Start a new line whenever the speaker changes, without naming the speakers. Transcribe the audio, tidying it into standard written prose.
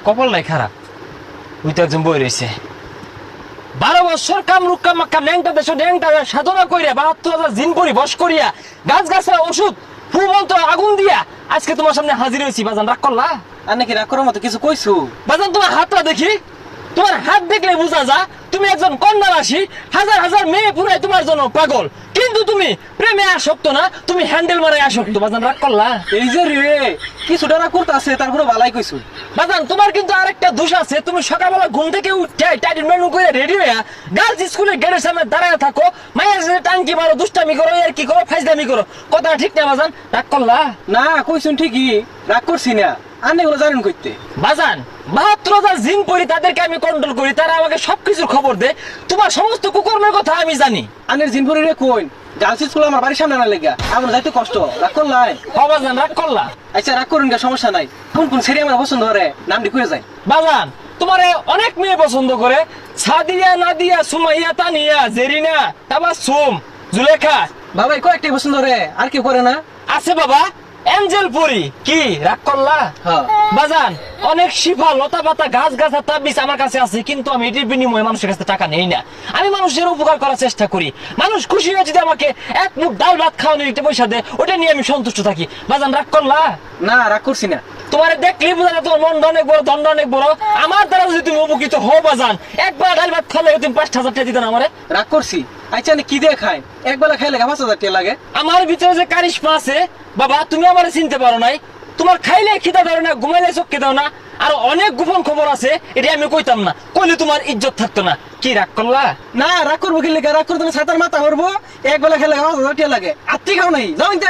কপাল নাই খারাপ, ওই তো একজন বই রয়েছে 12 বছর কামরুক কামাক্কা ন্যাংটা দেশ ন্যাংটা সাধনা করিয়া 72,000 জিন পরি বস করিয়া গাছ গাছরা ওষুধ ফু বলতো আগুন দিয়া আজকে তোমার সামনে হাজির হয়েছি। বাজান রাগ করলা?
আর নাকি রাগ করার মতো কিছু কইছু?
বাজান তোমার হাতটা দেখি, তোমার হাত দেখলে বোঝা যা তুমি একজন কন্যা রাশি। হাজার হাজার মেয়ে পুরাই তোমার জন্য পাগল, কিন্তু তুমি প্রেমে আসক্ত না, তুমি হ্যান্ডেল মারে আসক্ত। বাজান রাগ করলা?
এই যে রে কিছুটা রাগ করতেছে, তারপরে ভালাই কইছু।
বাজান তোমার কিন্তু আরেকটা দোষ আছে, তুমি সকালবেলা ঘুম থেকে উঠে টাইট মেনু করে রেডি হইয়া গার্লস স্কুলের গেটের সামনে দাঁড়ায় থাকো, মায়ের সাথে টাঙ্কি মারো, দুষ্টামি করো, আর কি করো, ফাইজদামি করো। কথা ঠিক না বাজান? রাগ করলা?
না কইছুন ঠিকই, রাগ করছি না। আনে গুলো জানেন কইতে
বাজান 72,000 জিন পরি তাদেরকে আমি কন্ট্রোল করি, তারা আমাকে সবকিছুর খবর দেয়, তোমার সমস্ত কুকর্মের কথা আমি জানি।
আনের জিনপুরি রে কইন গার্লস স্কুল আমার বাড়ির সামনে না লেগা আমার যাইতে কষ্ট। রাগ করলাই?
বাজান রাগ করলা?
আচ্ছা রাগ করুন গা, সমস্যা নাই। কোন কোন সেরি আমার পছন্দ করে নামটি কইয়া যায়।
বাজান তোমারে অনেক মেয়ে পছন্দ করে, সাদিয়া, নাদিয়া, সুমাইয়া, তানিয়া, জেরিনা, তাবাসসুম, জুলেখা।
বাবা কয়েকটাই পছন্দ করে, আর কি করে না?
আছে বাবা এঞ্জেল পরি। কি রাগ করলা?
হ্যাঁ
বাজান অনেক শিফা লতা পাতা গাছ গাছা তাবিজ আমার কাছে আছে, কিন্তু আমি এটির বিনিময়ে মানুষের কাছে টাকা নেই না। আমি মানুষের উপকার করার চেষ্টা করি, মানুষ খুশি হয়ে যদি আমাকে এক মুঠ ডাল ভাত খাওয়ানোর একটা পয়সা দেয়, ওটা নিয়ে আমি সন্তুষ্ট থাকি। বাজান রাগ করলা?
না রাগ করছি না।
তোমার দেখলি বোঝা যায় তোমার মনটা অনেক বড়, দণ্ড অনেক বড়। আমার দ্বারা যদি তুমি উপকৃত হও বাজান, একবার ডাল ভাত খালে তুমি 5,000 টাকা দিতে না আমারে?
রাগ করছি? আচ্ছা কি দিয়ে খাই? একবেলা খাইলে 5,000 টাকা লাগে।
আমার ভিতরে যে কারিশমা আছে বাবা, তুমি আমারে চিনতে পারো নাই। তোমার খাইলে খিদা ধরে না, ঘুমাইলে চোখকে দাও না, আর অনেক গোপন খবর আছে, এটা আমি কইতাম না, কইলে তোমার ইজ্জত থাকতো না। কি রাগ করলা?
না রাগ করবো কি লেগে? রাগ করতে ছাতার মাথা হরবো। একবেলা খেলে 5,000 টাকা লাগে, আত্মি খাও নাই যাও ইনতে।